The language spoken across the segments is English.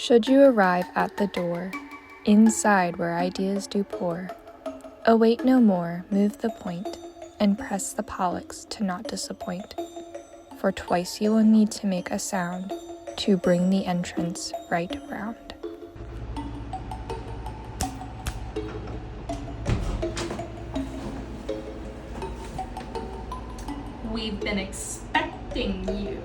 Should you arrive at the door, inside where ideas do pour, await no more, move the point, and press the pollux to not disappoint. For twice you will need to make a sound to bring the entrance right round. We've been expecting you.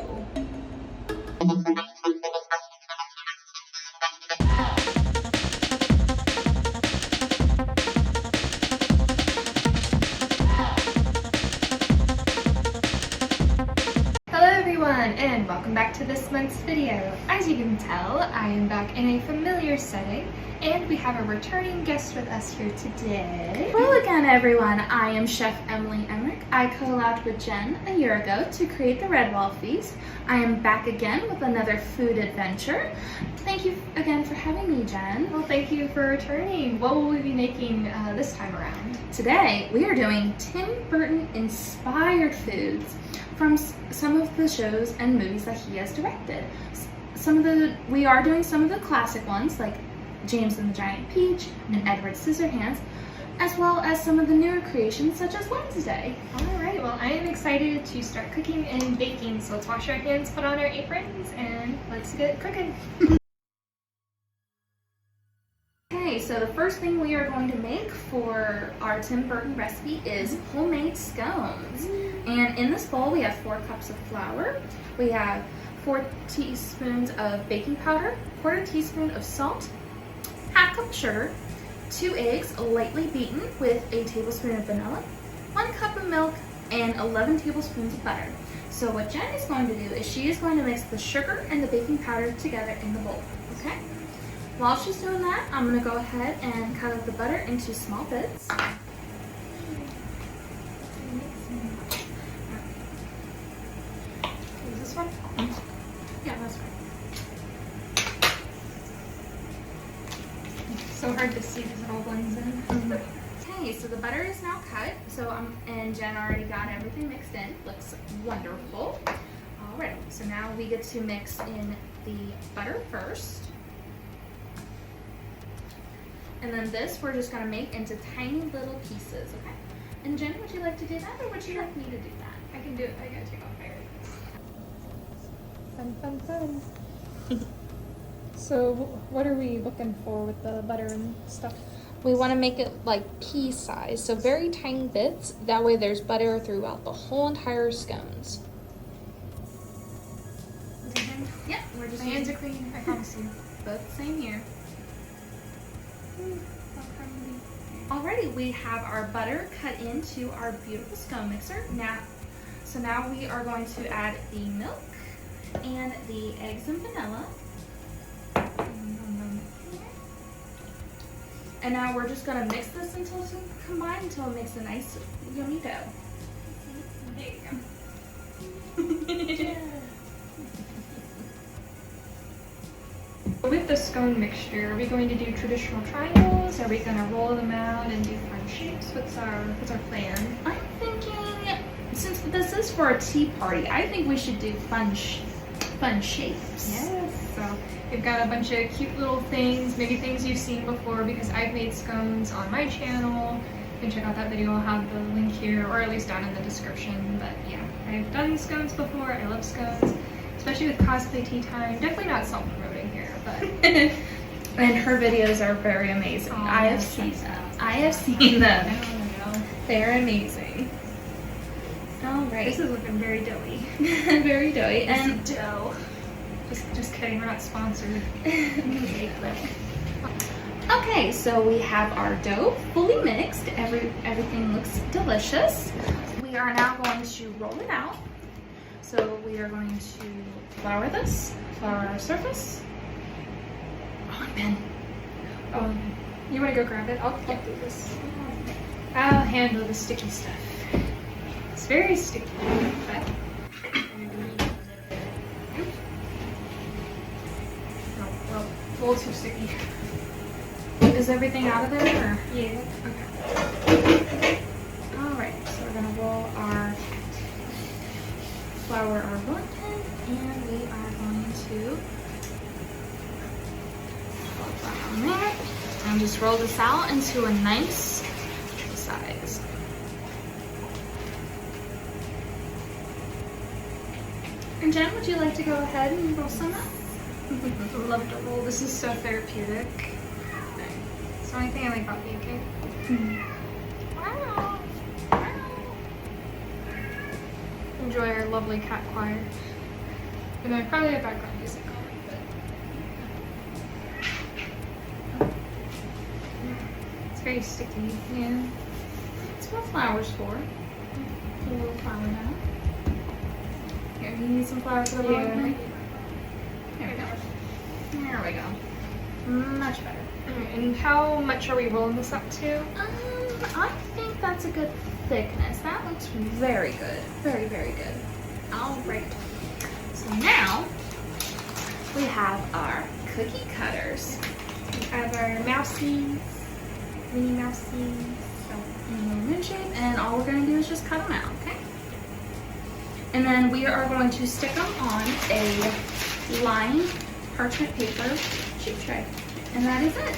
Hello everyone, and welcome back to this month's video. As you can tell, I am back in a familiar setting, and we have a returning guest with us here today. Hello again, everyone. I am Chef Emily Emerick. I collabed with Jen a year ago to create the Walnut Feast. I am back again with another food adventure. Thank you again for having me, Jen. Well, thank you for returning. What will we be making this time around? Today, we are doing Tim Burton inspired foods from some of the shows and movies that he has directed. We are doing some of the classic ones like James and the Giant Peach and Edward Scissorhands, as well as some of the newer creations such as Wednesday. Alright, well I am excited to start cooking and baking, so let's wash our hands, put on our aprons, and let's get cooking. Okay, so the first thing we are going to make for our Tim Burton recipe is homemade scones. And in this bowl we have 4 cups of flour, we have 4 teaspoons of baking powder, 1/4 teaspoon of salt, 1/2 cup of sugar, 2 eggs lightly beaten with a tablespoon of vanilla, 1 cup of milk, and 11 tablespoons of butter. So what Jen is going to do is she is going to mix the sugar and the baking powder together in the bowl, okay? While she's doing that, I'm going to go ahead and cut up the butter into small bits. Is this one? Yeah, that's right. So hard to see because it all blends in. Okay, so the butter is now cut. And Jen already got everything mixed in. Looks wonderful. Alright, so now we get to mix in the butter first. And then this we're just gonna make into tiny little pieces, okay? And Jen, would you like to do that, or would you like me to do that? I can do it. I gotta take off my earrings. Fun, fun, fun. So what are we looking for with the butter and stuff? We want to make it like pea size, so very tiny bits. That way there's butter throughout the whole entire scones. Yep, we're just My hands are clean, I promise you. both same here. Alrighty, we have our butter cut into our beautiful scone mixer. Now we are going to add the milk and the eggs and vanilla. And now we're just gonna mix this until it's combined until it makes a nice yummy dough. There you go. With the scone mixture, are we going to do traditional triangles? Are we going to roll them out and do fun shapes? What's our plan? I'm thinking, since this is for a tea party, I think we should do fun shapes. Yes. So we've got a bunch of cute little things, maybe things you've seen before because I've made scones on my channel. You can check out that video. I'll have the link here, or at least down in the description. But yeah, I've done scones before. I love scones, especially with cosplay tea time. Definitely not self-promoting here, but And her videos are very amazing. Oh, I have seen them. I have seen them. They're amazing. All right. This is looking very doughy. Very doughy. And dough. Just kidding. We're not sponsored. okay, so we have our dough fully mixed. Everything looks delicious. We are now going to roll it out. So we are going to flour our surface. Oh, Ben. You want to go grab it? I'll do this. I'll handle the sticky stuff. It's very sticky, but no, well, a little too sticky. Is everything out of there? Or? Yeah. Okay. All right. So we're gonna roll our flour our rolling pin, and we are going to and just roll this out into a nice size. And Jen, would you like to go ahead and roll some up? I love to roll. This is so therapeutic. It's the only thing I like about baking. Wow. Enjoy our lovely cat choir. And I probably have background music on, but it's very sticky. Yeah. That's what flour's for. Put a little flour down. Here, you need some flour for the Yeah. rolling? There we go. There we go. Much better. And how much are we rolling this up to? I think that's a good thickness. That looks very good. Very, very good. All right. So now we have our cookie cutters. We have our mousies, mini mousies. In a moon shape, and all we're going to do is just cut them out, okay? And then we are going to stick them on a lined parchment paper sheet tray. And that is it.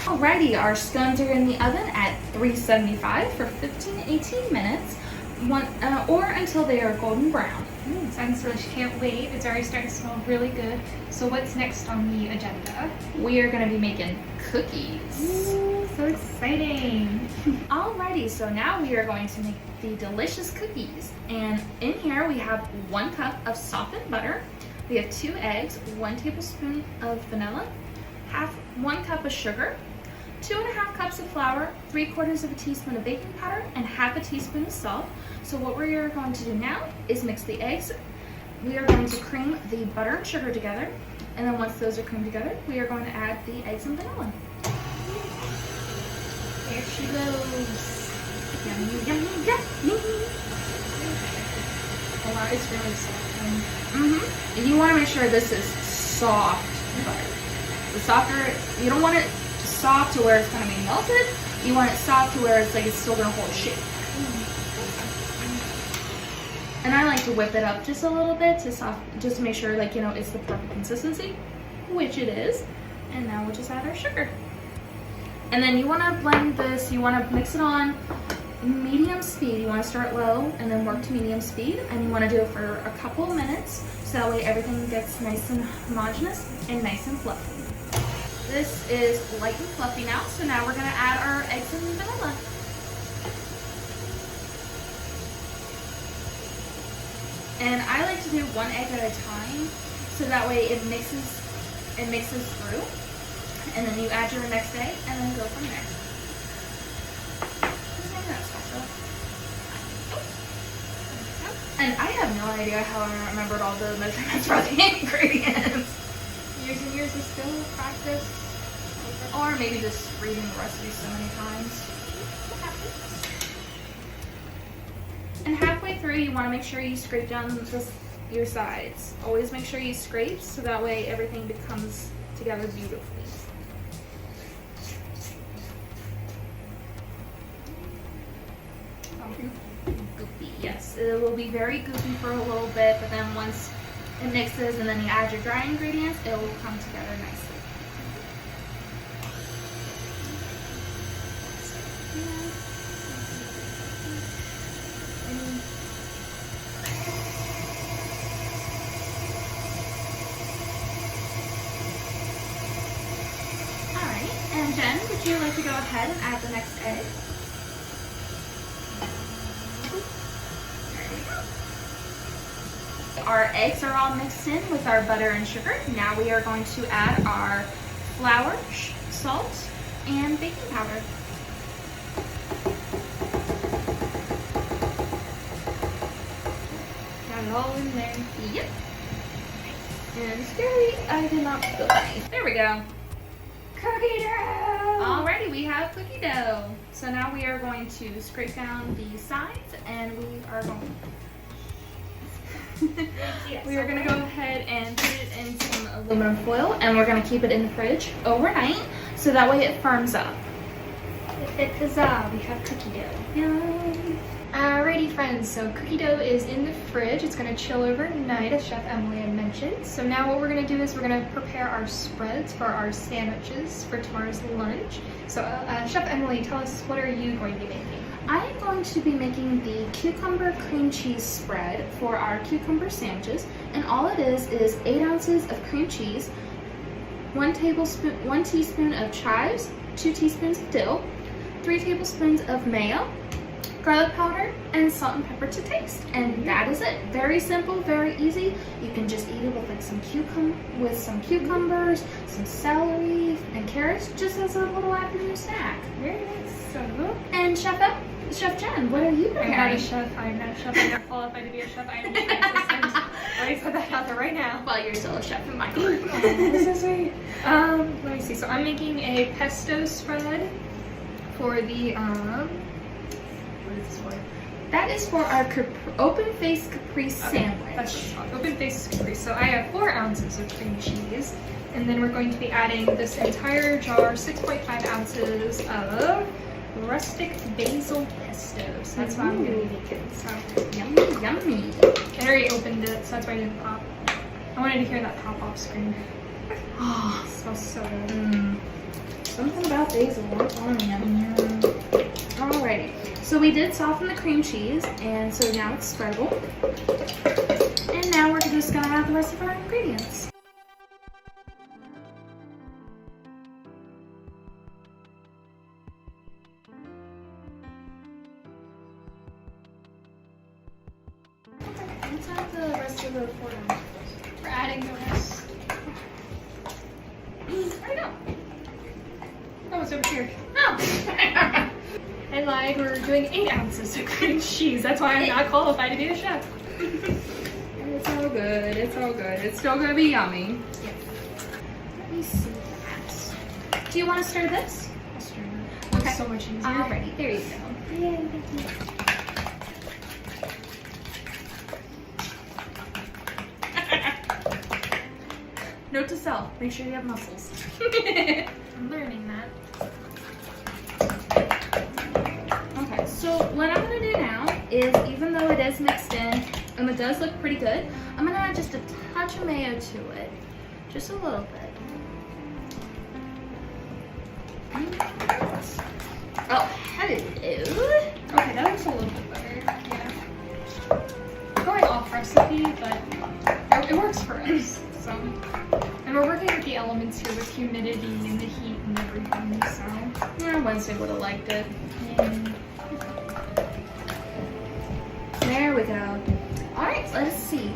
Alrighty, our scones are in the oven at 375 for 15 to 18 minutes, or until they are golden brown. Sounds delicious. Can't wait. It's already starting to smell really good. So what's next on the agenda? We are going to be making cookies. Ooh, so exciting. Alrighty, so now we are going to make the delicious cookies. And in here we have 1 cup of softened butter. We have 2 eggs, 1 tablespoon of vanilla, 1 cup of sugar, 2.5 cups of flour, 3/4 of a teaspoon of baking powder, and 1/2 teaspoon of salt. So what we are going to do now is mix the eggs. We are going to cream the butter and sugar together. And then once those are creamed together, we are going to add the eggs and vanilla. There she goes. Yummy, yummy, yummy. Oh wow, it's really soft. And you want to make sure this is soft butter. The softer, you don't want it soft to where it's going to be melted. You want it soft to where it's like it's still going to hold shape. And I like to whip it up just a little bit just to make sure, like, you know, it's the perfect consistency, which it is. And now we'll just add our sugar. And then you want to blend this, you want to mix it on medium speed. You want to start low and then work to medium speed. And you want to do it for a couple of minutes so that way everything gets nice and homogeneous and nice and fluffy. This is light and fluffy now, so now we're going to add our eggs and vanilla. And I like to do 1 egg at a time, so that way it mixes through. And then you add your next egg, and then go from there. And I have no idea how I remembered all the measurements for the ingredients. Years and years of skill, practice. Or maybe just reading the recipe so many times. And halfway through, you want to make sure you scrape down your sides. Always make sure you scrape so that way everything becomes together beautifully. Goopy, yes. It will be very goopy for a little bit, but then once it mixes and then you add your dry ingredients, it will come together nicely. Alright, and Jen, would you like to go ahead and add the next egg? Our eggs are all mixed in with our butter and sugar. Now we are going to add our flour, salt, and baking powder. Got it all in there. Yep. And scary, I did not spill any. There we go. Cookie dough! Alrighty, we have cookie dough. So now we are going to scrape down the sides, and we are going we are going to go ahead and put it in some aluminum foil, and we're going to keep it in the fridge overnight so that way it firms up. Huzzah, we have cookie dough. Yum. Alrighty friends, so cookie dough is in the fridge. It's gonna chill overnight, as Chef Emily had mentioned. So now what we're gonna do is we're gonna prepare our spreads for our sandwiches for tomorrow's lunch. So Chef Emily, tell us, what are you going to be making? I am going to be making the cucumber cream cheese spread for our cucumber sandwiches. And all it is 8 ounces of cream cheese, 1 teaspoon of chives, 2 teaspoons of dill, 3 tablespoons of mayo, garlic powder, and salt and pepper to taste. And that is it. Very simple, very easy. You can just eat it with like some cucumbers, some celery, and carrots, just as a little afternoon snack. Very nice. So, And Chef Jen, what are you preparing? I'm not a chef. I'm not qualified to be a chef. I am a chef assistant. I already put that out there right now. Well, you're still a chef in my heart. Oh, this is sweet. Let me see. So I'm making a pesto spread for the what is this for? That is for our open-faced Caprese sandwich. That's open-faced Caprese. So I have 4 ounces of cream cheese, and then we're going to be adding this entire jar, 6.5 ounces of rustic basil pesto. So that's what I'm going to be making. So Yummy, yummy. I already opened it, so that's why I didn't pop. I wanted to hear that pop off screen. Oh, It smells so good. something about basil. I'm telling you. Alrighty. So we did soften the cream cheese, and so now it's spreadable. And now we're just gonna add the rest of our ingredients. Let's add the rest of the 4 ounces. We're adding the rest. I know. Oh, it's over here. Oh. I lied, we're doing 8 ounces of cream cheese. That's why I'm not qualified to be a chef. It's all good. It's all good. It's still gonna be yummy. Yes. Let me see that. Do you want to stir this? I'll stir it. Okay. So much easier. Alrighty, there you go. Yay, thank you. Note to self, make sure you have muscles. I'm learning that. Okay, so what I'm gonna do now is, even though it is mixed in and it does look pretty good, I'm gonna add just a touch of mayo to it. Just a little bit. Oh, hello. Okay, that looks a little bit better. Yeah. Going off recipe, but it works for us. So, and we're working with the elements here with humidity and the heat and everything. So, Yeah, Wednesday would have liked it. and There we go. Alright, let's see.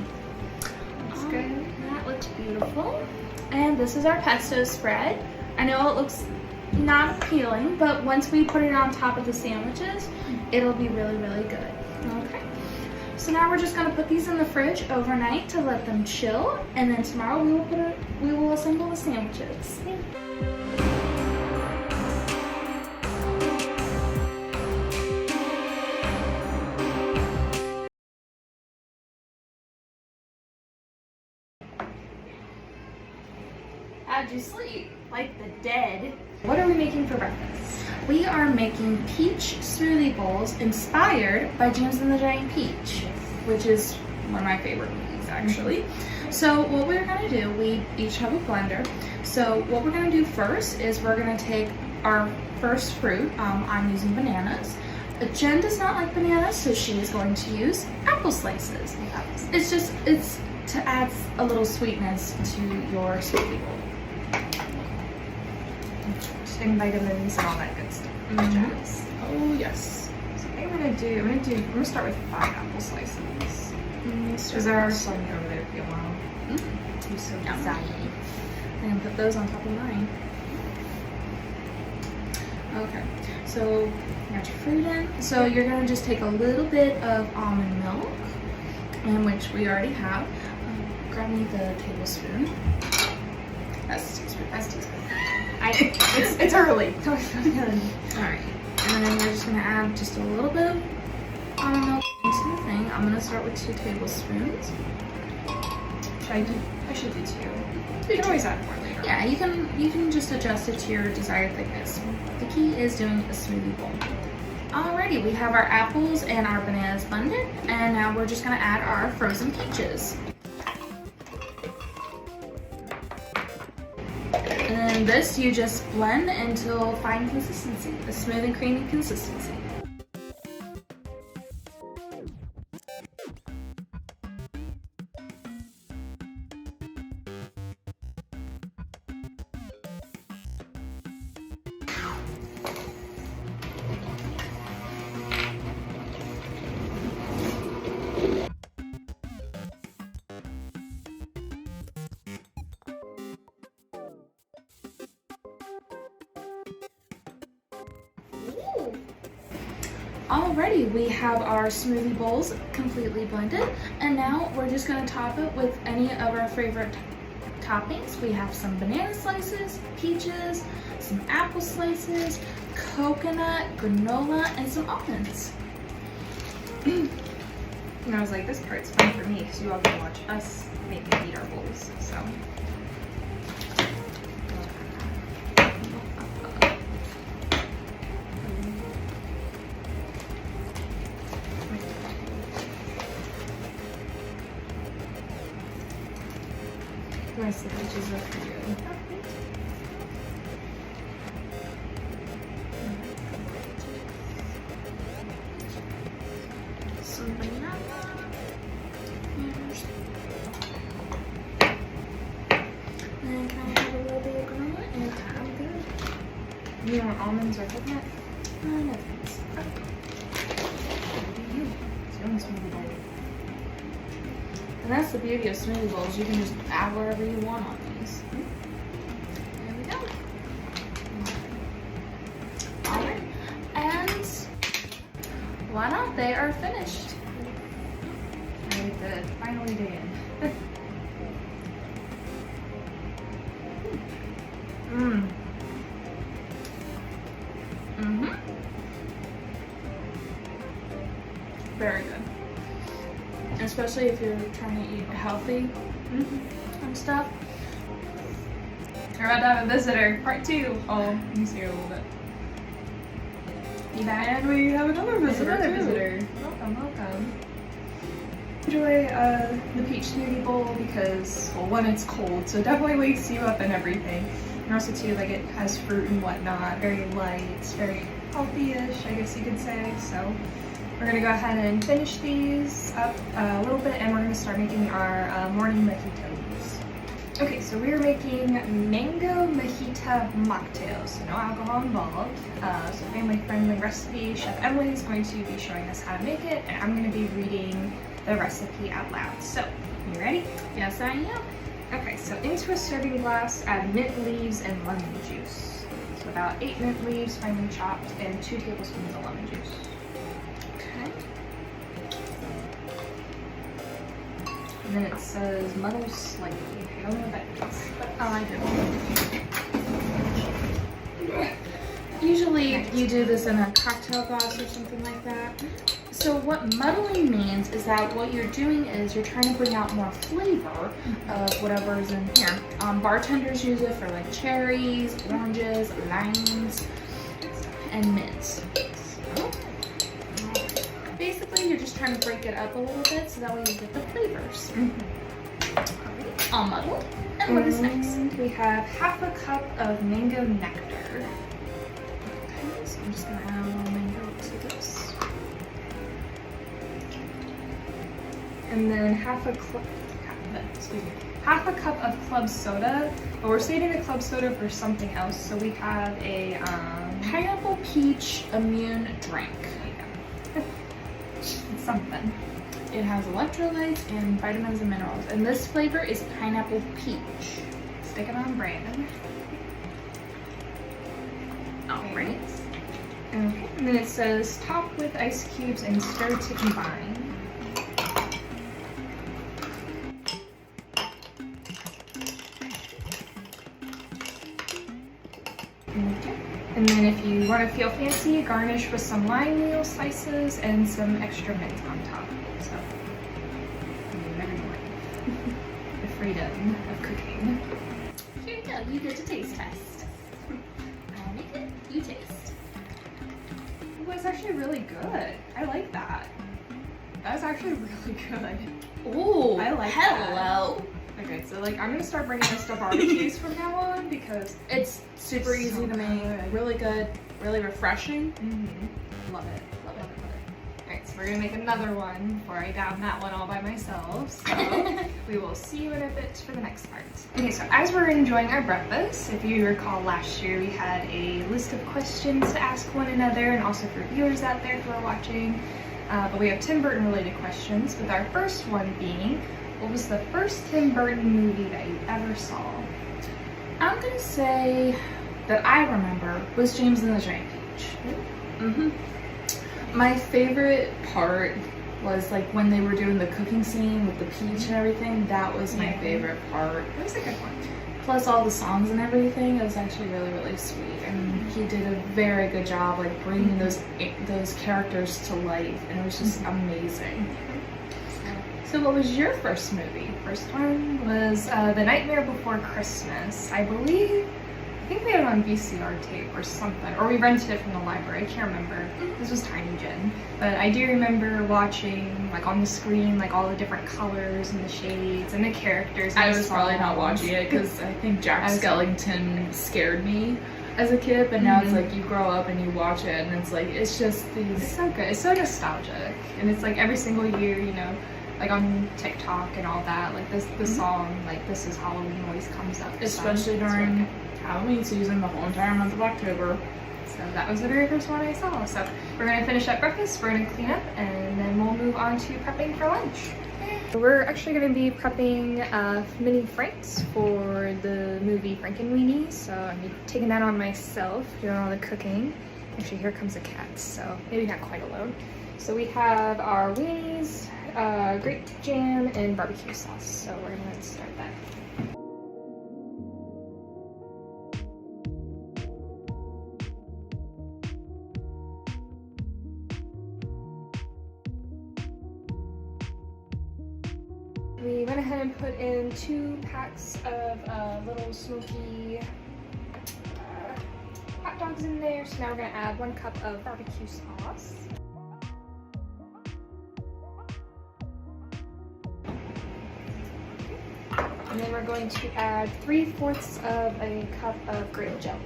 that's good. That looks beautiful. And this is our pesto spread. I know it looks not appealing, but once we put it on top of the sandwiches, it'll be really, really good. Okay. So now we're just gonna put these in the fridge overnight to let them chill, and then tomorrow we will assemble the sandwiches. How'd you sleep? Like the dead. What are we making for breakfast? We are making peach smoothie bowls inspired by James and the Giant Peach, which is one of my favorite movies, actually. So what we're gonna do, we each have a blender. So what we're gonna do first is we're gonna take our first fruit. I'm using bananas. Jen does not like bananas, so she is going to use apple slices. It's to add a little sweetness to your smoothie bowl. And vitamins and all that good stuff. Yes. Oh yes. So I think I'm gonna start with 5 apple slices. Because there are some over there if you want. I'm so excited. I'm gonna put those on top of mine. Okay, so you got your fruit in. So you're gonna just take a little bit of almond milk, and which we already have. Grab me the tablespoon. That's a teaspoon. That's a teaspoon. It's early. All right, and then we're just gonna add just a little bit of almond milk into the thing. I'm gonna start with 2 tablespoons. I should do 2. You can always add more later Yeah, you can just adjust it to your desired thickness. The key is doing a smoothie bowl. Alrighty, we have our apples and our bananas blended, and now we're just gonna add our frozen peaches. And then this you just blend until fine consistency, a smooth and creamy consistency. Alrighty, we have our smoothie bowls completely blended, and now we're just going to top it with any of our favorite toppings. We have some banana slices, peaches, some apple slices, coconut, granola, and some almonds. And I was like, this part's fun for me because you all can watch us make and eat our bowls. So. The rest of the peaches are for you. Some banana. And can I have a little bit of granola? And I'm good. You want almonds or coconut? No thanks. It's your own smoothie bowl. And that's the beauty of smoothie bowls. You can just add whatever you want on these. There we go. Alright. And voila, they are finished. Alright, the finally day in. Very good. Especially if you're trying to eat healthy and stuff. We're about to have a visitor, part 2. Oh, you can see her a little bit. And we have another visitor too. Welcome. Enjoy the peach smoothie bowl because, well, one, it's cold, so it definitely wakes you up and everything. And also too, like, it has fruit and whatnot, very light, very healthy-ish, I guess you could say. So we're gonna go ahead and finish these up a little bit, and we're gonna start making our morning mojitos. Okay, so we're making mango mojito mocktails, so no alcohol involved. So family-friendly recipe. Chef Emily is going to be showing us how to make it, and I'm going to be reading the recipe out loud. So, you ready? Yes, I am. Okay, so into a serving glass, add mint leaves and lemon juice. So about 8 mint leaves, finely chopped, and 2 tablespoons of lemon juice. Okay. And then it says muddle slightly. I don't know what that means. Oh, I do. Usually you do this in a cocktail glass or something like that. So what muddling means is that what you're doing is you're trying to bring out more flavor of whatever's in here. Bartenders use it for like cherries, oranges, limes, and mints. So, basically you're just trying to break it up a little bit so that way you get the flavors. Alright, all muddled. And what is next? We have half a cup of mango nectar. Okay, so I'm just gonna add a little mango to this. And then half a cup of club soda, but we're saving the club soda for something else. So we have a Pineapple peach immune drink. it's something. It has electrolytes and vitamins and minerals, and this flavor is pineapple peach. Stick it on brand. Alright. Okay, and then it says top with ice cubes and stir to combine. Okay. And then if you want to feel fancy, garnish with some lime wheel slices and some extra mint on top. So, the freedom of cooking. Here you go. you get to taste test. I'll make it, you taste. Oh, it's actually really good. I like that. That was actually really good. Ooh, I like hello. Okay, so like I'm gonna start bringing this to barbecues from now on because It's super It's easy so to make, good. really good, really refreshing. love it, love it, love it. Alright, so we're gonna make another one before I down that one all by myself. So we will see you in a bit for the next part. Okay, so as we're enjoying our breakfast, if you recall last year we had a list of questions to ask one another and also for viewers out there who are watching. But we have Tim Burton related questions, with our first one being, what was the first Tim Burton movie that you ever saw? I'm gonna say that I remember was James and the Giant Peach. My favorite part was like when they were doing the cooking scene with the peach and everything. That was my favorite part. That was a good one. Plus all the songs and everything. It was actually really, really sweet, and he did a very good job like bringing those characters to life, and it was just amazing. So what was your first movie? First one was The Nightmare Before Christmas. I think we had it on VCR tape or something, or we rented it from the library. I can't remember. This was Tiny Jen, but I do remember watching like on the screen like all the different colors and the shades and the characters. And I the was probably not songs. watching it because I think Jack I was- Skellington scared me as a kid, but now it's like you grow up and you watch it and it's like it's just It's these. so good. It's so nostalgic, and it's like every single year, you know, like on TikTok and all that. Like the song, like "This Is Halloween" always comes up. So Especially it's really during good. Halloween season, the whole entire month of October. So that was the very first one I saw. So we're gonna finish up breakfast, we're gonna clean up, and then we'll move on to prepping for lunch. We're actually gonna be prepping mini franks for the movie Frankenweenie. So I'm gonna be taking that on myself, doing all the cooking. Actually, here comes a cat, so maybe not quite alone. So we have our weenies, grape jam, and barbecue sauce. So we're gonna start that. We went ahead and put in 2 packs of little smoky hot dogs in there. So now we're gonna add 1 cup of barbecue sauce. And then we're going to add 3/4 of a cup of grape jelly.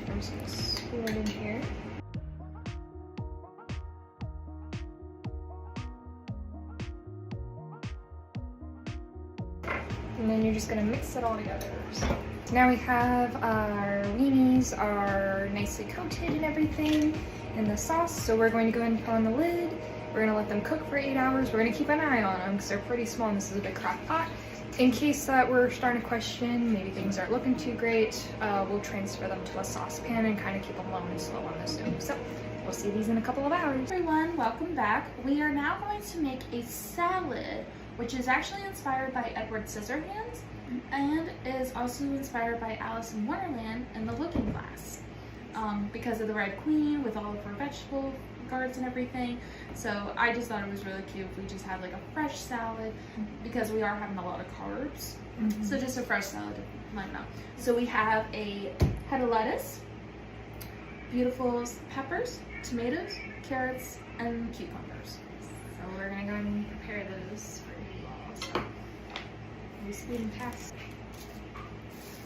I'm just gonna spoon it in here. And then you're just gonna mix it all together. So now we have our weenies are nicely coated and everything in the sauce. So we're going to go ahead and put on the lid. We're gonna let them cook for 8 hours. We're gonna keep an eye on them because they're pretty small and this is a big crock pot. In case that we're starting to question, maybe things aren't looking too great, we'll transfer them to a saucepan and kind of keep them low and slow on the stove. So we'll see these in a couple of hours. Everyone, welcome back. We are now going to make a salad, which is actually inspired by Edward Scissorhands and is also inspired by Alice in Wonderland and the Looking Glass, because of the Red Queen with all of her vegetable guards and everything. So I just thought it was really cute if we just had like a fresh salad because we are having a lot of carbs. So just a fresh salad to lighten up. So we have a head of lettuce, beautiful peppers, tomatoes, carrots, and cucumbers. So we're gonna go ahead and prepare those for you all. So we speeding past.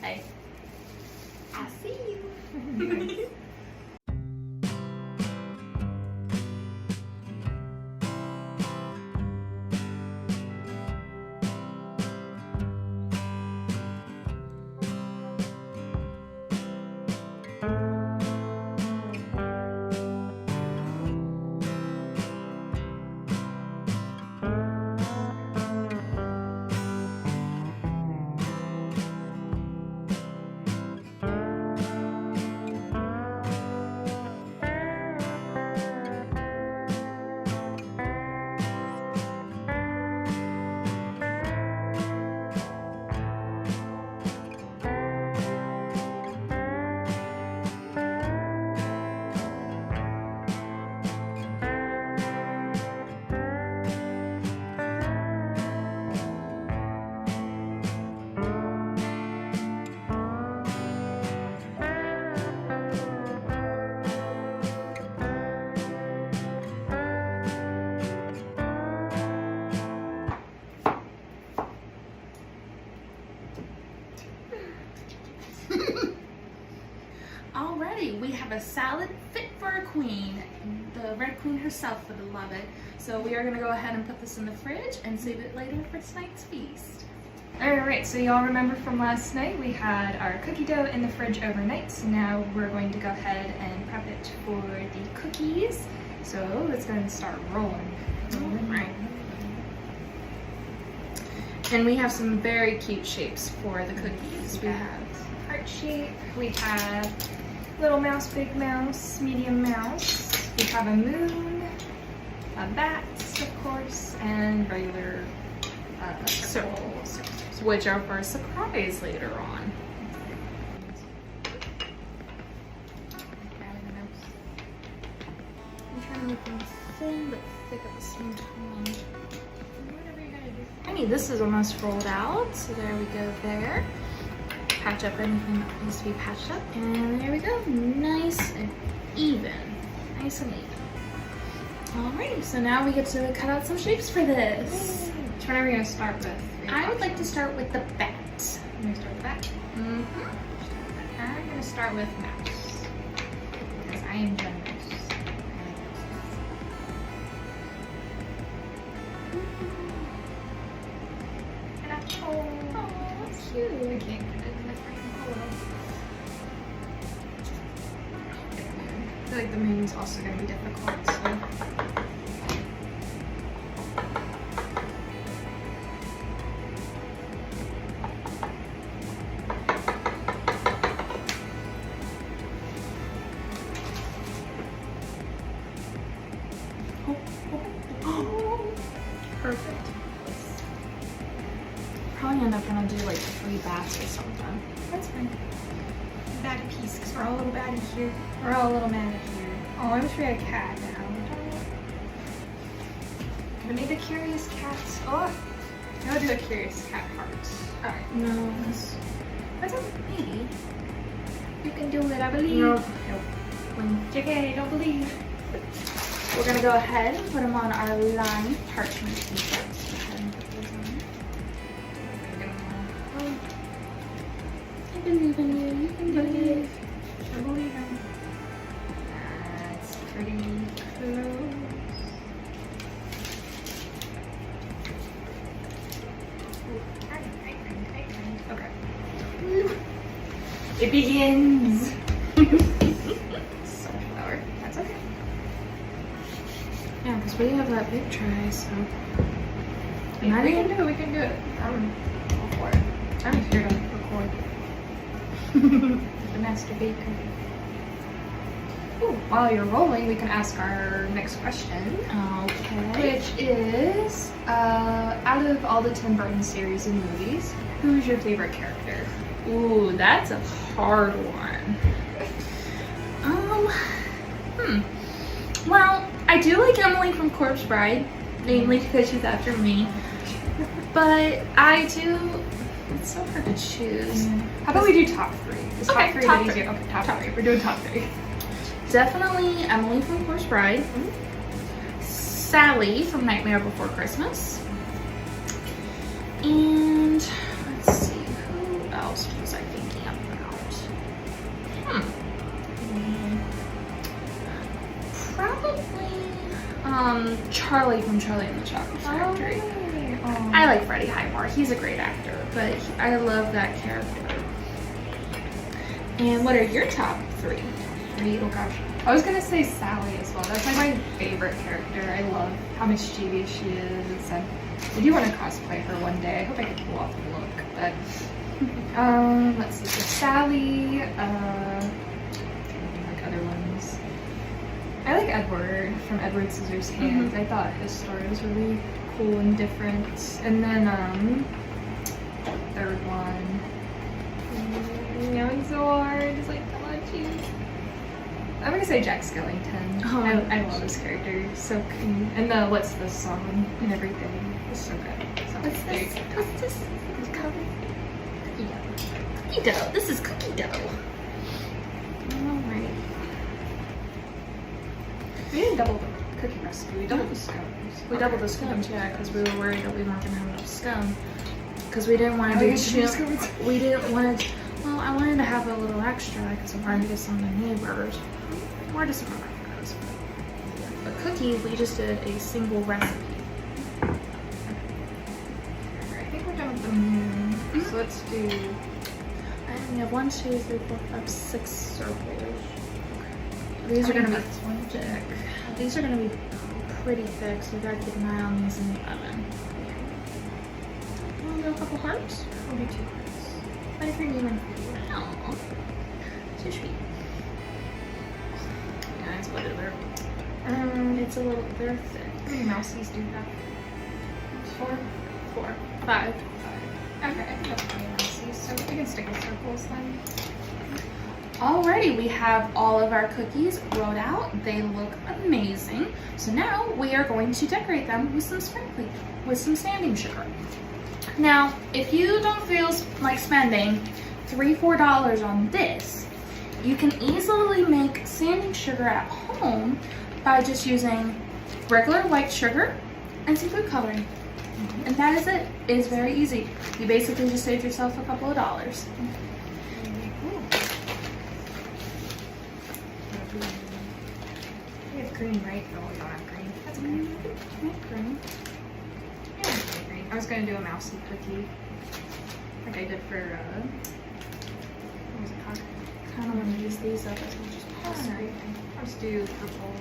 Hey, I see you. salad fit for a queen. The Red Queen herself would love it. So we are gonna go ahead and put this in the fridge and save it later for tonight's feast. Alright, so y'all remember from last night we had our cookie dough in the fridge overnight, so now we're going to go ahead and prep it for the cookies. So let's go ahead and start rolling. Alright. And we have some very cute shapes for the cookies. We have Heart shape, we have little mouse, big mouse, medium mouse, we have a moon, a bat, of course, and regular circles, which are for a surprise later on. I'm trying to make them thin but thick at the same time. Honey, this is almost rolled out, so there we go there. Patch up anything that needs to be patched up, and there we go. Nice and even. Nice and even. Alrighty, so now we get to cut out some shapes for this. Which one are we going to start with? I would like to start with the bat. I'm going to start with that. I'm going to start with mouse. Because I am generous. Oh, that's cute. I can't get it in the frame. I feel like the moon's also going to be difficult, so. Perfect. Probably end up gonna do like 3 bats or something. That's fine. Batty piece, because we're all a little batty here. We're all a little mad here. Oh, I wish we had a cat now. Could have made the curious cat. Oh, I'll do a curious cat heart. Alright. No. That's okay. Maybe. You can do it, I believe. Nope. JK, don't believe. We're gonna go ahead and put them on our lined parchment paper. Go ahead and put those on. I believe in you. You can do it. I believe him. That's pretty close. Okay. It begins. Sunflower. That's okay. Yeah, because we have that big tray, so. We can do it. We can do it. I'm all for it. I'm here to record. The master baker. Ooh, while you're rolling, we can ask our next question. Okay. Which is, out of all the Tim Burton series and movies, who's your favorite character? Ooh, that's a hard one. Well, I do like Emily from Corpse Bride, mainly because she's after me. But I do. It's so hard to choose. How about we do top 3? Is Okay, top 3 top that three. easier? Okay, top 3. We're doing top 3. Definitely Emily from Corpse Bride. Sally from Nightmare Before Christmas. And let's see, who else was I thinking about? Probably Charlie from Charlie and the Chocolate Factory. Oh. I like Freddie Highmore. He's a great actor, but I love that character. And what are your top 3? Oh gosh. I was gonna say Sally as well. That's like my favorite character. I love how mischievous she is, and I do want to cosplay her one day. I hope I can pull off the look. But let's see. So Sally. Like other ones. I like Edward from Edward Scissorhands. I thought his story was really cool and different. And then third one. It's so hard. It's like, come on, choose. I'm gonna say Jack Skellington. Oh, I love this character. He's so cool. And the what's this song and everything. It's so good. So What's there you this? go. What's this? Cookie dough. Cookie dough. This is cookie dough. Alright. We didn't double the cookie recipe. We doubled the scones. We doubled the scones, yeah, because we were worried that we weren't gonna have enough scone. Because we didn't want to Oh, do you too. should do We didn't want to. Well, I wanted to have a little extra because I wanted to get some of the neighbors. more just for my photos. But cookies, we just did a single recipe. I think we're done with the moon. So let's do. And we have 1, 2, 3, 4, 5, 6 circles. These are gonna be thick. These are gonna be pretty thick, so we gotta keep an eye on these in the oven. Wanna do a couple hearts? We'll do 2 hearts. What if you're even? Oh, too sweet. Yeah, it's what it is. It's a little, they're thick. How many mousies do you have? 4, 5. Okay, I think that's plenty of mousies. So we can stick with circles then. Alrighty, we have all of our cookies rolled out. They look amazing. So now we are going to decorate them with some sprinkling, with some sanding sugar. Now, if you don't feel like spending $3, $4 on this, you can easily make sanding sugar at home by just using regular white sugar and some food coloring. And that is it. It's very easy. You basically just save yourself a couple of dollars. We have green, right? No, we don't have green. That's okay. Green. Yeah, that's really green. I was gonna do a mousy cookie, like I did for what was it called? Kind of want to use these up as much as possible. Alright, I'll just do purple.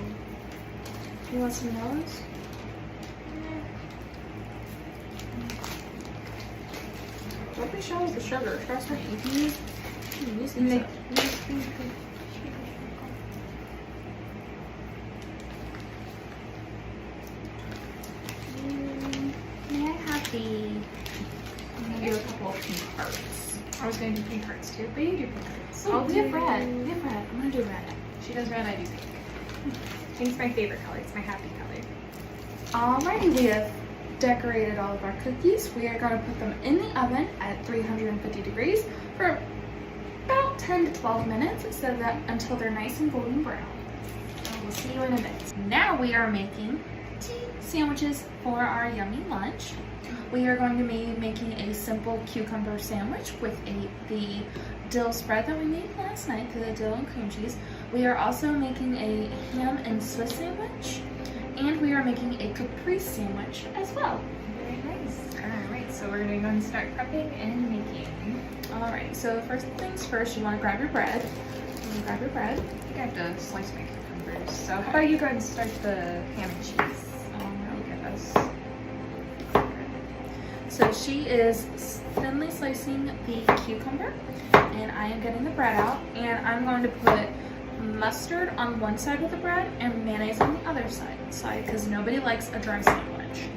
You want some yellows? Don't be shy with the sugar. Trust me. You can use these up. May I have the... I'm going to do a couple of pink hearts. I was gonna do pink hearts too, but you do pink hearts. Oh, we have red. We have red. I'm going to do red. She does red, I do pink. Pink's my favorite color. It's my happy color. Alrighty, we have decorated all of our cookies. We are going to put them in the oven at 350 degrees for about 10 to 12 minutes so that until they're nice and golden brown. So we'll see you in a bit. Now we are making tea sandwiches for our yummy lunch. We are going to be making a simple cucumber sandwich with the dill spread that we made last night, the dill and cream cheese. We are also making a ham and Swiss sandwich, and we are making a Caprese sandwich as well. Very nice. Alright, so we're gonna go and start prepping and making. Alright, so first things first, you want to grab your bread. I think I have to slice my cucumbers. So how about you go ahead and start the ham and cheese? Look at us. So she is thinly slicing the cucumber, and I am getting the bread out, and I'm going to put mustard on one side of the bread and mayonnaise on the other side because nobody likes a dry sandwich.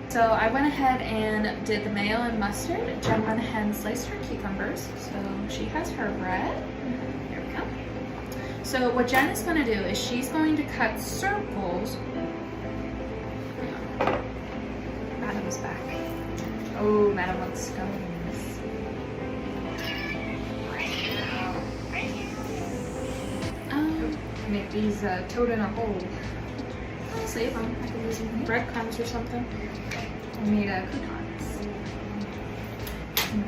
So I went ahead and did the mayo and mustard. Jen went ahead and sliced her cucumbers, so she has her bread. There we go. So what Jen is going to do is she's going to cut circles. Madam's back. Oh, Madam wants scones. Make these toad in a hole. I'll save them. I could use some breadcrumbs or something. I made croutons.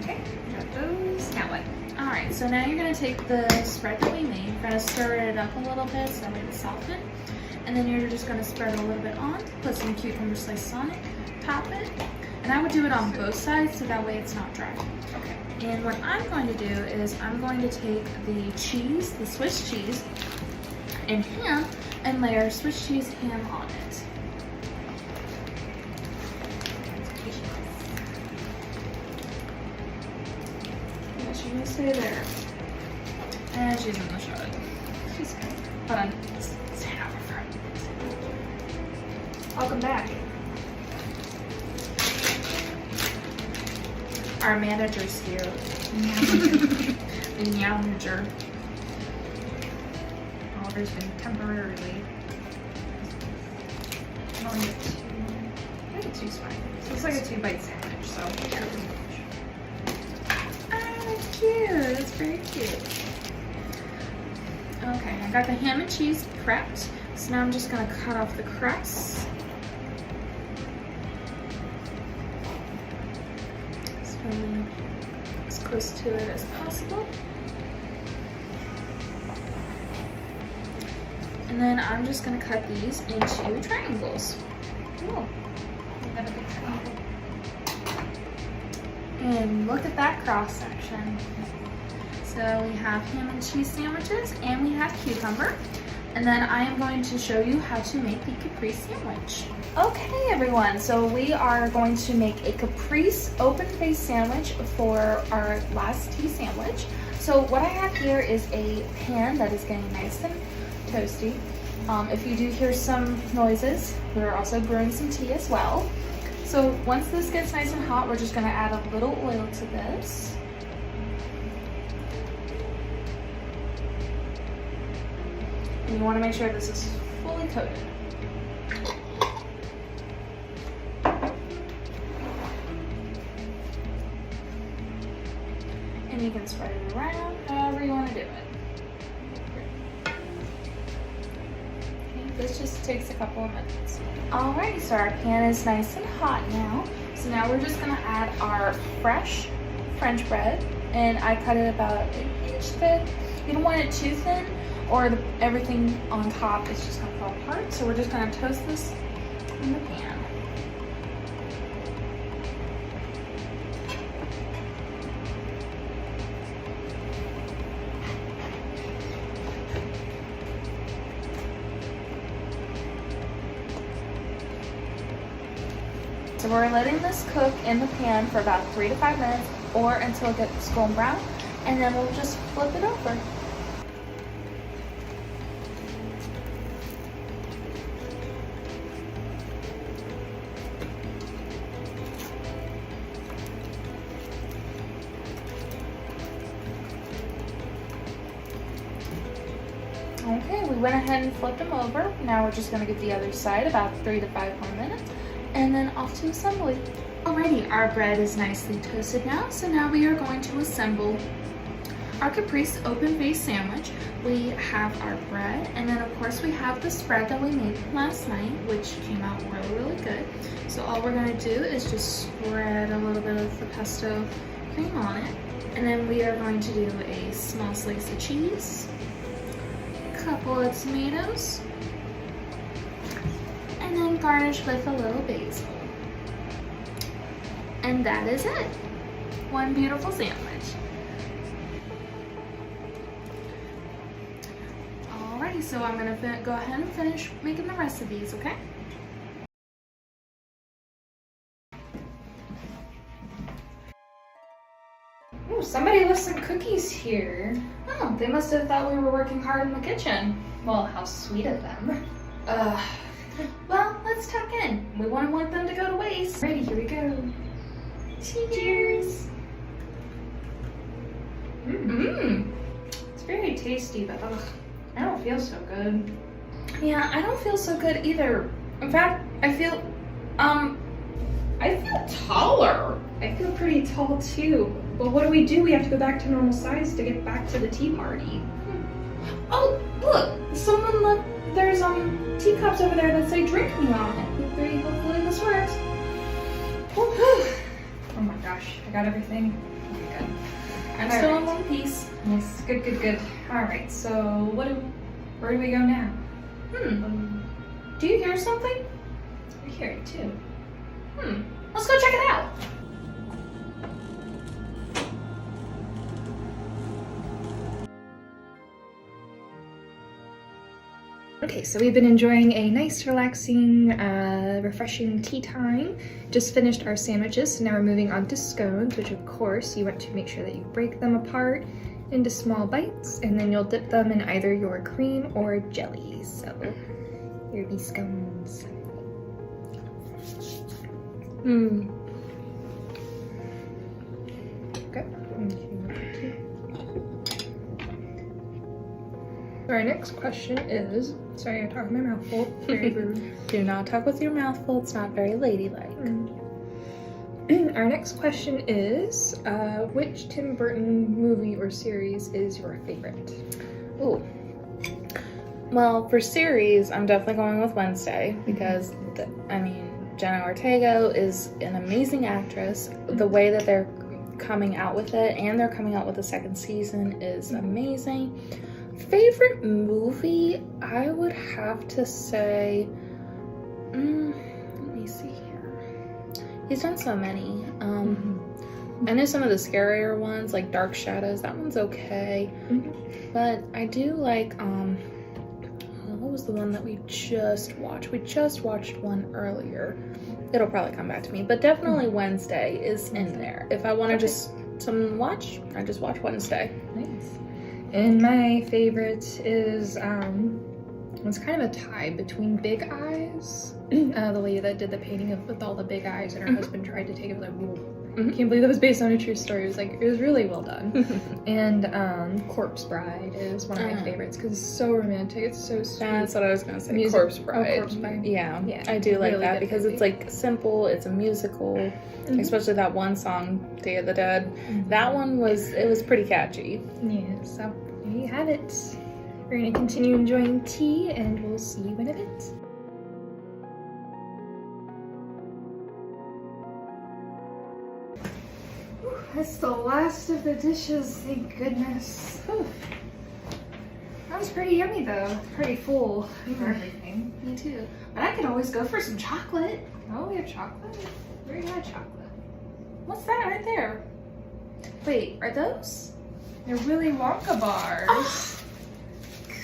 Okay, got those. Now what? Alright, so now you're going to take the spread that we made. You're going to stir it up a little bit so that way it's soften. And then you're just going to spread a little bit on, put some cucumber slices on it, top it. And I would do it on both sides so that way it's not dry. Okay. And what I'm going to do is I'm going to take the cheese, the Swiss cheese, and ham, and layer Swiss cheese ham on it. Yeah, she may stay there. And she's in the shot. She's good. Hold on. Stand over for her. Welcome back. Our manager's here. The manager. Oliver's been temporarily. I'm only get two. I think two's fine. So it's like a 2-bite sandwich, so yeah. Ah, that's cute. That's very cute. Okay, I got the ham and cheese prepped. So now I'm just gonna cut off the crust. So as close to it as possible. And then I'm just gonna cut these into triangles. Cool. We got a big triangle. And look at that cross section. So we have ham and cheese sandwiches and we have cucumber. And then I am going to show you how to make the Caprese sandwich. Okay everyone, so we are going to make a Caprese open-faced sandwich for our last tea sandwich. So what I have here is a pan that is getting nice and toasty. If you do hear some noises, we're also brewing some tea as well. So once this gets nice and hot, we're just gonna add a little oil to this. And you wanna make sure this is fully coated. And you can spread it around however you wanna do it. This just takes a couple of minutes. Alrighty, so our pan is nice and hot now. So now we're just gonna add our fresh French bread, and I cut it about an inch thick. You don't want it too thin, or everything on top is just gonna fall apart. So we're just gonna toast this in the pan. So we're letting this cook in the pan for about 3 to 5 minutes or until it gets golden brown, and then we'll just flip it over. Okay, we went ahead and flipped them over. Now we're just gonna give the other side about 3 to 5 more minutes, and then off to assembly. Alrighty, our bread is nicely toasted now, so now we are going to assemble our Caprese open-faced sandwich. We have our bread, and then of course we have the spread that we made last night, which came out really, really good. So all we're gonna do is just spread a little bit of the pesto cream on it, and then we are going to do a small slice of cheese, a couple of tomatoes, and then garnish with a little basil. And that is it. One beautiful sandwich. Alrighty, so I'm gonna go ahead and finish making the rest of these, okay? Ooh, somebody left some cookies here. Oh, they must have thought we were working hard in the kitchen. Well, how sweet of them. Well, let's tuck in. We wouldn't want them to go to waste. Alrighty, here we go. Cheers. It's very tasty, but ugh, I don't feel so good. Yeah, I don't feel so good either. In fact, I feel taller. I feel pretty tall too. Well, what do? We have to go back to normal size to get back to the tea party. Oh, look, someone left, there's teacups over there that say drink me on it. Hopefully this works. Oh my gosh, I got everything. Okay, good. I'm still in one piece. Yes, good, good, good. All right, so where do we go now? Do you hear something? I hear it too. Let's go check it out. Okay, so we've been enjoying a nice, relaxing, refreshing tea time. Just finished our sandwiches, so now we're moving on to scones, which of course you want to make sure that you break them apart into small bites, and then you'll dip them in either your cream or jelly. So here are these scones. Okay. Our next question is, sorry, I talk my mouth full. Very rude. Do not talk with your mouth full. It's not very ladylike. Our next question is, which Tim Burton movie or series is your favorite? Ooh. Well, for series, I'm definitely going with Wednesday because, Jenna Ortega is an amazing actress. The way that they're coming out with it, and they're coming out with the second season, is amazing. Favorite movie, I would have to say, let me see here. He's done so many. I know some of the scarier ones, like Dark Shadows, that one's okay. But I do like, what was the one that we just watched? We just watched one earlier. It'll probably come back to me, but definitely Wednesday is in there. If I want to just watch, I just watch Wednesday. Nice. And my favorite is, it's kind of a tie between Big Eyes. The lady that did the painting with all the big eyes, and her husband tried to take it, like, whoa. I can't believe that was based on a true story. It was really well done. And Corpse Bride is one of my favorites because it's so romantic. It's so sweet. That's what I was gonna say. Music. Corpse Bride. Corpse Bride. Yeah, I do like really that because it's like simple. It's a musical, especially that one song, "Day of the Dead." That one was pretty catchy. Yeah. So there you have it. We're gonna continue enjoying tea, and we'll see you in a bit. That's the last of the dishes, thank goodness. Whew. That was pretty yummy though. Pretty full for everything. Me too. But I could always go for some chocolate. Oh, we have chocolate? We already had chocolate. What's that right there? Wait, are those? They're Willy Wonka bars. Oh,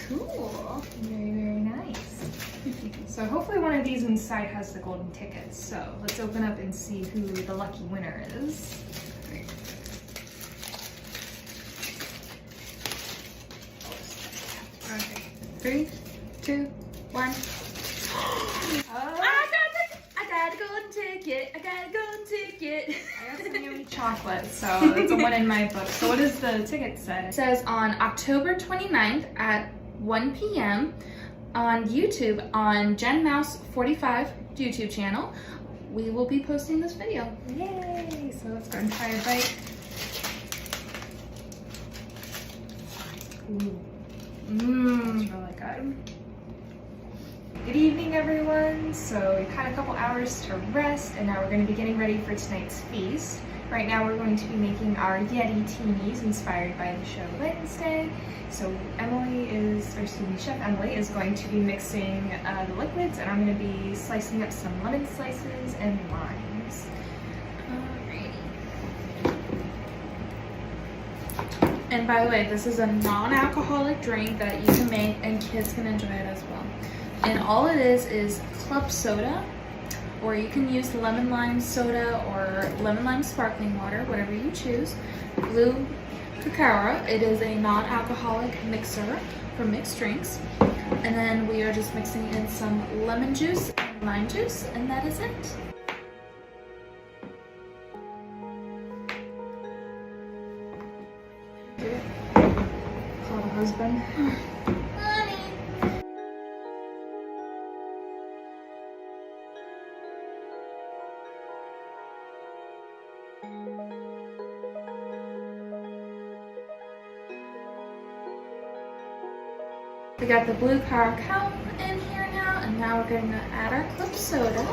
cool. Very, very nice. So hopefully one of these inside has the golden tickets. So let's open up and see who the lucky winner is. Okay. 3, 2, 1. I got a golden ticket. I got a golden ticket. I got some yummy chocolate, so it's a win in my book. So what does the ticket say? It says on October 29th at 1 p.m. on YouTube, on Jen Mouse 45 YouTube channel, we will be posting this video. Yay! So let's go and try a bite. Ooh. It's really good. Good evening, everyone. So we've had a couple hours to rest, and now we're going to be getting ready for tonight's feast. Right now we're going to be making our Yeti teenies inspired by the show Wednesday. So Chef Emily is going to be mixing the liquids, and I'm going to be slicing up some lemon slices and limes. And by the way, this is a non-alcoholic drink that you can make and kids can enjoy it as well. And all it is club soda, or you can use lemon lime soda or lemon lime sparkling water, whatever you choose. Blue cacao, it is a non-alcoholic mixer for mixed drinks. And then we are just mixing in some lemon juice and lime juice, and that is it. Call the husband. Honey. We got the blue cacao in here now, and now we're going to add our club soda.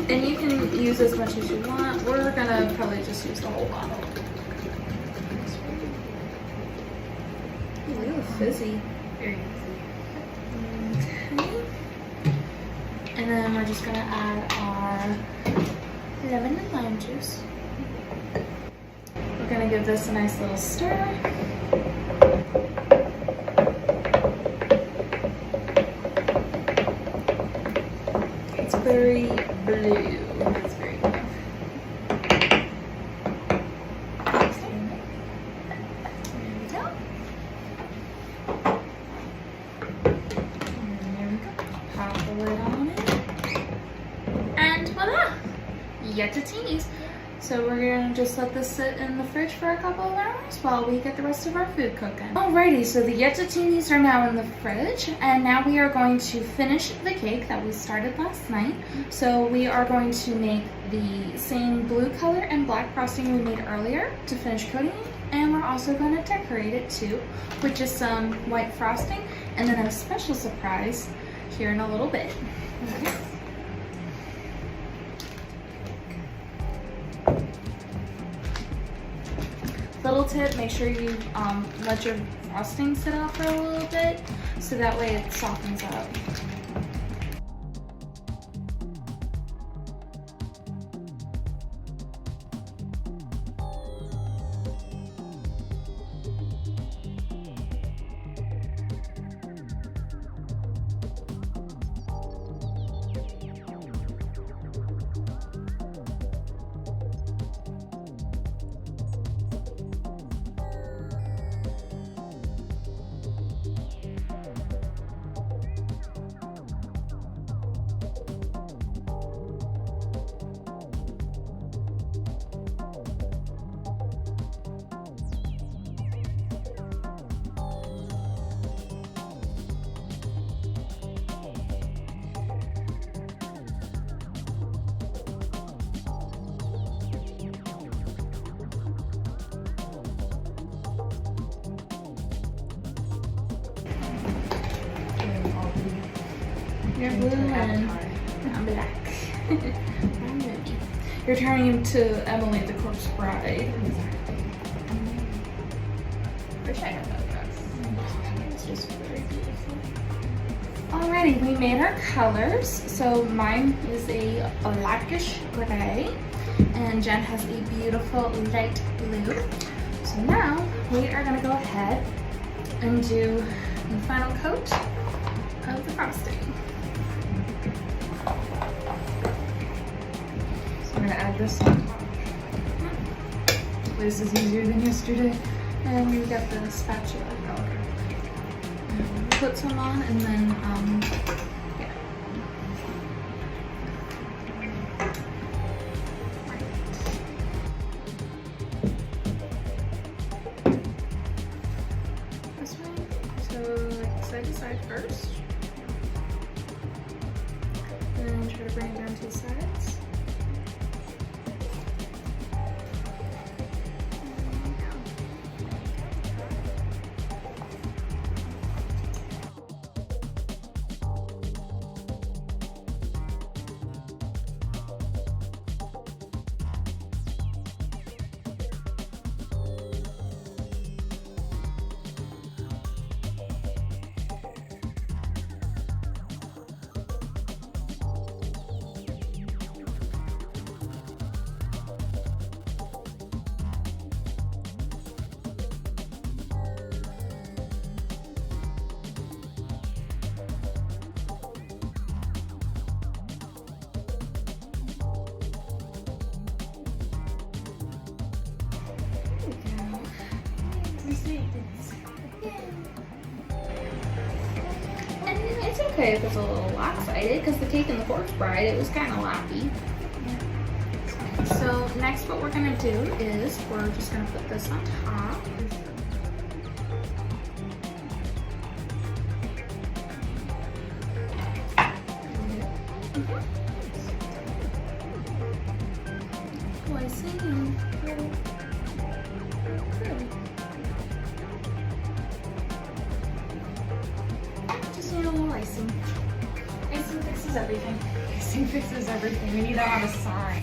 And you can use as much as you want. We're gonna probably just use the whole bottle. Ooh, a little fizzy. Very easy. Okay. And then we're just gonna add our lemon and lime juice. We're gonna give this a nice little stir. It's very blue. It's very blue. There we go. And there we go. Pop the lid on it. And voila! Yetatinis. So we're gonna just let this sit in the fridge for a couple of hours while we get the rest of our food cooking. Alrighty, so the yetatinis are now in the fridge, and now we are going to finish the cake that we started last night. So we are going to make the same blue color and black frosting we made earlier to finish coating it, and we're also going to decorate it too with just some white frosting, and then a special surprise here in a little bit. Okay. Little tip, make sure you let your frosting sit out for a little bit so that way it softens up. You're blue and I'm black. I'm moody. You're turning into Emily the Corpse Bride. Wish I had that dress. It's just very beautiful. Alrighty, we made our colors. So mine is a blackish gray, and Jen has a beautiful light blue. So now we are gonna go ahead and do the final coat of the frosting. So I'm gonna add this on top. This is easier than yesterday. And we got the spatula. Put some on and then, yeah. This way. So, like side to side first. And then try to bring it down to the sides. And it's okay if it's a little lopsided because the cake in the Corpse Bride, it was kind of loppy. So next what we're gonna do is we're just gonna put this on top. Oh, I see. Just need a little icing. Icing fixes everything. Icing fixes everything. We need that on a sign.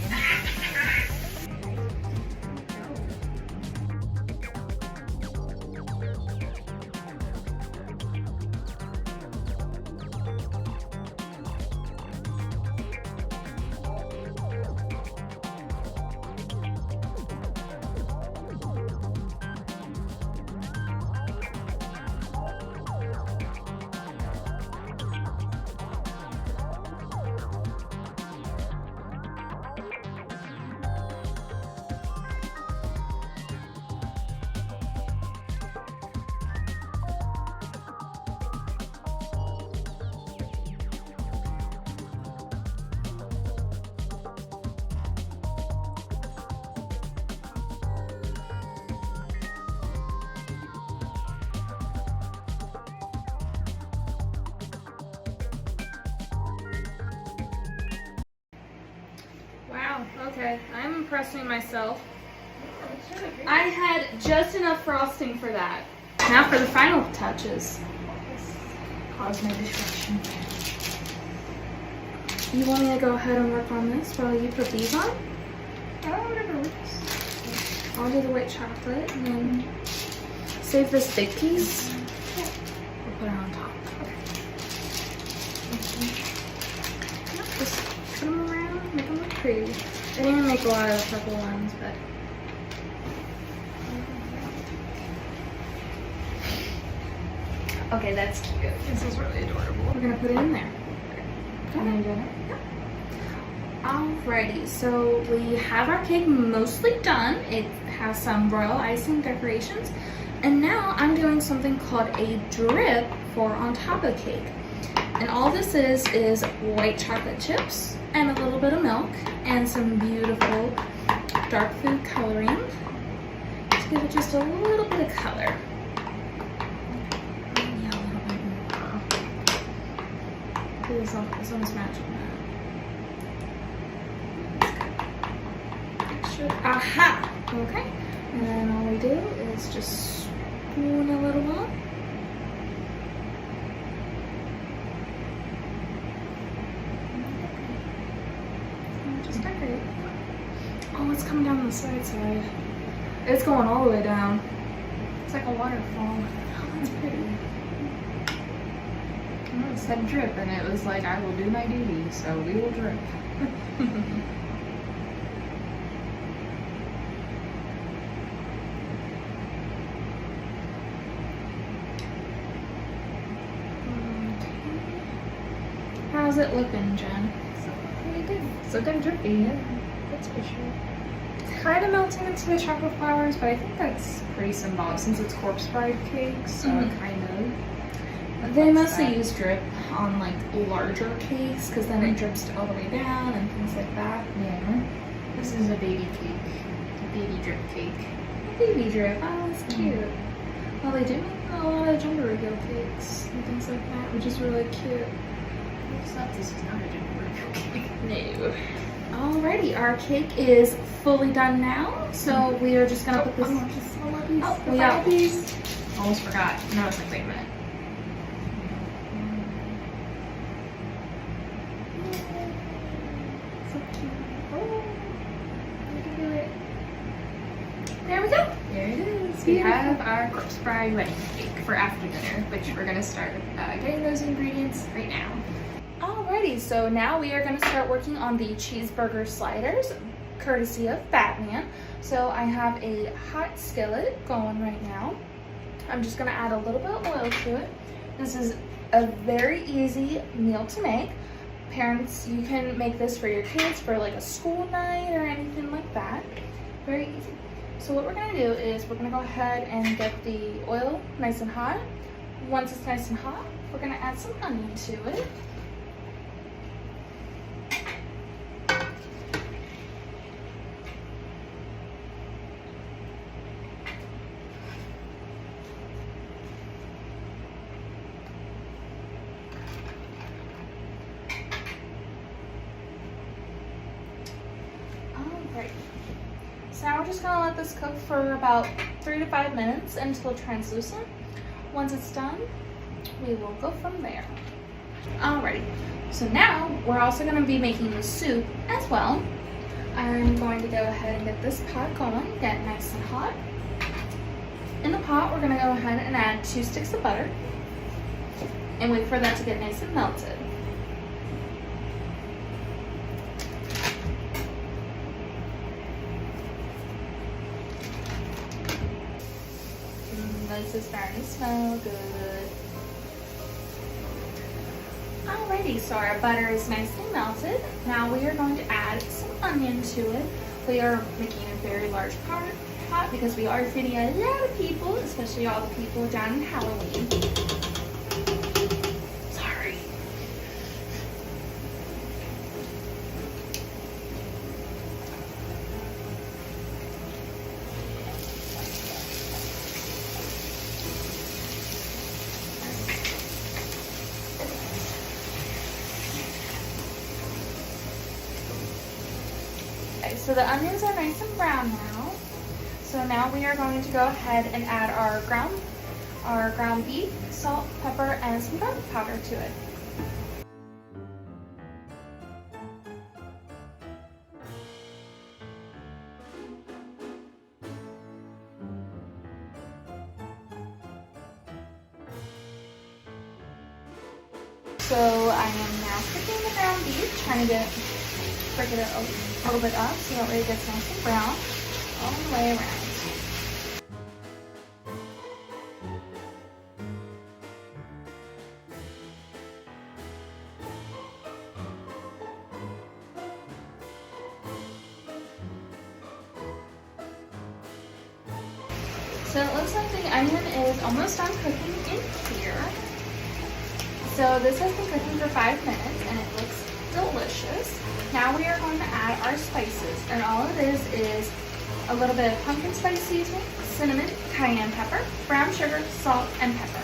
Wow, okay. I'm impressing myself. I had just enough frosting for that. Now for the final touches. Cause my destruction. You want me to go ahead and work on this while you put these on? Oh, whatever works. I'll do the white chocolate and then save this big piece. We'll put it on top. Just put them around, make them look pretty. I didn't make a lot of purple ones, but. Okay, that's cute. This is really adorable. We're gonna put it in there. Can I do it? Alrighty, so we have our cake mostly done. It has some royal icing decorations. And now I'm doing something called a drip for on top of cake. And all this is white chocolate chips and a little bit of milk and some beautiful dark food coloring to give it just a little bit of color. Yeah, a little bit more. It's almost matching that. Aha! Okay. And then all we do is just spoon a little more. Just decorate. Oh, it's coming down the side. It's going all the way down. It's like a waterfall. Oh, that's pretty. Well, it said drip, and it was like, I will do my duty, so we will drip. How's it looking, Jen? Pretty good. It's looking drippy, yeah. That's for sure. It's kind of melting into the chocolate flowers, but I think that's pretty symbolic since it's corpse bride cake, so it kind of. They mostly use drip on like larger cakes because then it drips all the way down and things like that. Yeah. This is a baby cake. A baby drip cake. Baby drip. Oh, that's cute. Well, they do make a lot of jumbo reveal cakes and things like that, which is really cute. Except this is not a jumbo cake. No. Alrighty, our cake is fully done now, so we are just gonna put this. Oh, we got these. Almost forgot. And I was like, wait a minute. So cute. Oh, we can do it. There we go. There it is. We have our corpse bride wedding cake for after dinner, which we're gonna start getting those ingredients right now. Alrighty, so now we are going to start working on the cheeseburger sliders, courtesy of Batman. So I have a hot skillet going right now. I'm just going to add a little bit of oil to it. This is a very easy meal to make. Parents, you can make this for your kids for like a school night or anything like that. Very easy. So what we're going to do is we're going to go ahead and get the oil nice and hot. Once it's nice and hot, we're going to add some onion to it. So now we're just going to let this cook for about 3 to 5 minutes until translucent. Once it's done, we will go from there. Alrighty, so now we're also going to be making the soup as well. I'm going to go ahead and get this pot going, get nice and hot. In the pot, we're going to go ahead and add 2 sticks of butter and wait for that to get nice and melted. This is starting to smell good. Alrighty, so our butter is nicely melted. Now we are going to add some onion to it. We are making a very large pot because we are feeding a lot of people, especially all the people down in Halloween. Sorry. So the onions are nice and brown now. So now we are going to go ahead and add our ground beef, salt, pepper, and some garlic powder to it. I am now cooking the ground beef, trying to break it a little bit up so that way it gets nice and brown all the way around. So it looks like the onion is almost done cooking in here. So this has been cooking for 5 minutes and it looks delicious. Now we are going to add our spices, and all it is a little bit of pumpkin spice seasoning, cinnamon, cayenne pepper, brown sugar, salt, and pepper,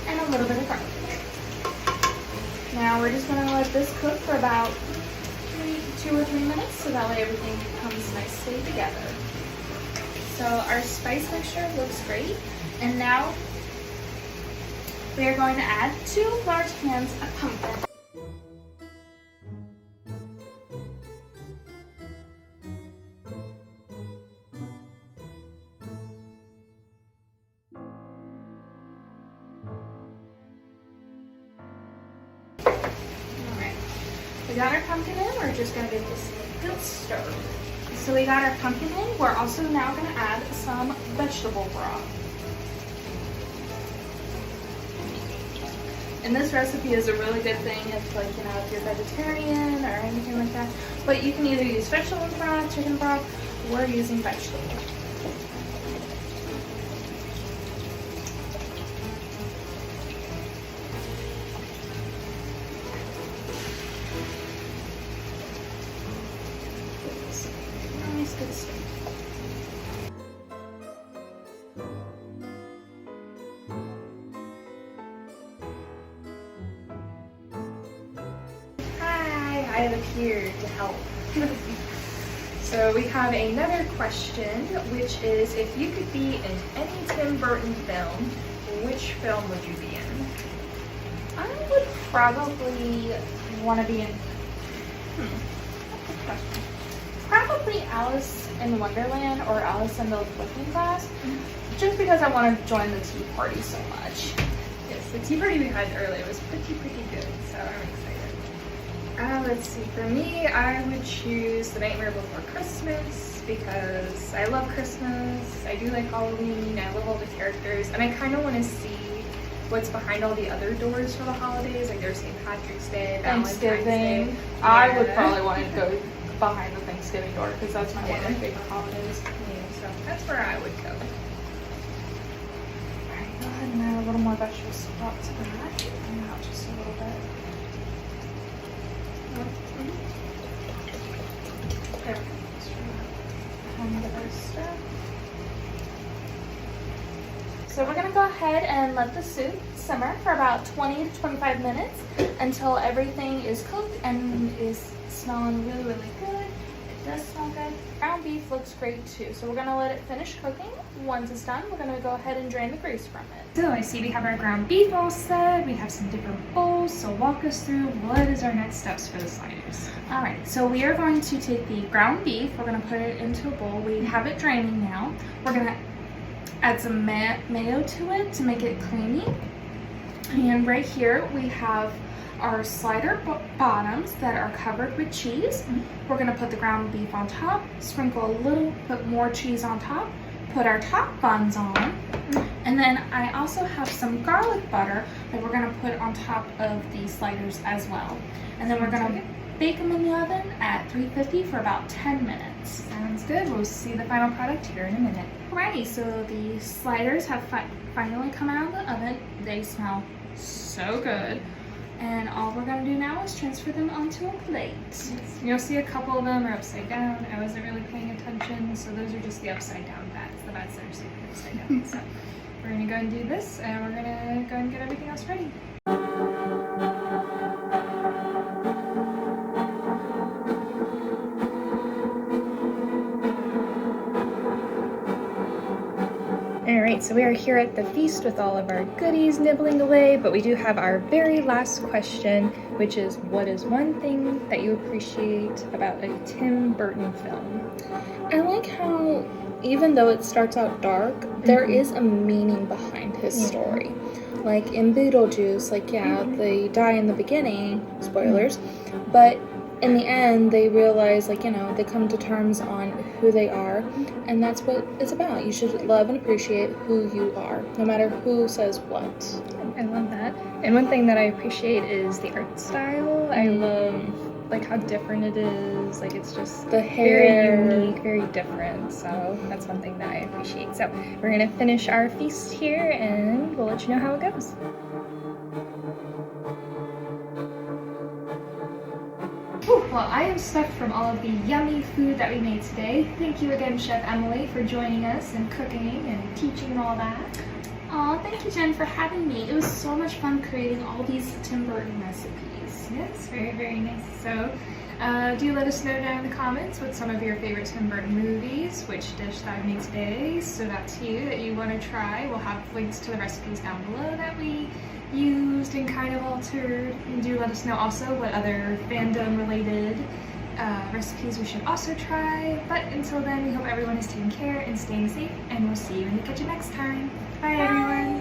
and a little bit of garlic. Now we're just going to let this cook for about 2 or 3 minutes so that way everything comes nicely together. So our spice mixture looks great, and now we are going to add 2 large cans of pumpkin. Alright, we got our pumpkin in, we're just going to give this a good stir. So we got our pumpkin in, we're also now going to add some vegetable broth. And this recipe is a really good thing if, like, you know, if you're vegetarian or anything like that. But you can either use vegetable broth, chicken broth, we're using vegetable. Nice, good stuff. I have appeared to help. So we have another question, which is, if you could be in any Tim Burton film, which film would you be in? I would probably want to be in, that's a good question. Probably Alice in Wonderland or Alice in the Looking Glass, just because I want to join the tea party so much. Yes, the tea party we had earlier was pretty good, so I'm excited. Let's see, for me, I would choose The Nightmare Before Christmas because I love Christmas, I do like Halloween, I love all the characters, and I kind of want to see what's behind all the other doors for the holidays, like there's St. Patrick's Day, Valentine's Day. Thanksgiving. I would probably want to go behind the Thanksgiving door because that's one of my favorite holidays. Yeah, so that's where I would go. Alright, go ahead and add a little more vegetable stock to that. And out just a little bit. There we go. So we're going to go ahead and let the soup simmer for about 20 to 25 minutes until everything is cooked and is smelling really, really good. It does smell good. Ground beef looks great too. So we're going to let it finish cooking. Once it's done, we're going to go ahead and drain the grease from it. So I see we have our ground beef all set. We have some different bowls. So walk us through what is our next steps for the sliders. Alright, so we are going to take the ground beef. We're going to put it into a bowl. We have it draining now. We're going to add some mayo to it to make it creamy. And right here we have our slider bottoms that are covered with cheese. We're going to put the ground beef on top, sprinkle a little bit more cheese on top, put our top buns on, and then I also have some garlic butter that we're going to put on top of the sliders as well. And then we're going to bake them in the oven at 350 for about 10 minutes. Sounds good. We'll see the final product here in a minute. Alrighty, so the sliders have finally come out of the oven. They smell so good. And all we're going to do now is transfer them onto a plate. Yes. You'll see a couple of them are upside down. I wasn't really paying attention, so those are just the upside down bats, the bats that are sitting upside down. So we're going to go and do this, and we're going to go and get everything else ready. Alright, so we are here at the feast with all of our goodies nibbling away, but we do have our very last question, which is, what is one thing that you appreciate about a Tim Burton film? I like how, even though it starts out dark, there is a meaning behind his story. like in Beetlejuice, like yeah, they die in the beginning, spoilers, but in the end they realize, like, you know, they come to terms on who they are, and that's what it's about. You should love and appreciate who you are, no matter who says what. I love that. And one thing that I appreciate is the art style. I love like how different it is. Like it's just The hair. very unique, very different. So that's one thing that I appreciate. So we're gonna finish our feast here and we'll let you know how it goes. Whew, well, I am stuffed from all of the yummy food that we made today. Thank you again, Chef Emily, for joining us and cooking and teaching and all that. Aw, thank you, Jen, for having me. It was so much fun creating all these Tim Burton recipes. Yes, very, very nice. So, do let us know down in the comments what some of your favorite Tim Burton movies, which dish that I made today stood out to you that you want to try. We'll have links to the recipes down below that we used and kind of altered. And do let us know also what other fandom-related recipes we should also try. But until then, we hope everyone is taking care and staying safe, and we'll see you in the kitchen next time. Bye. Everyone!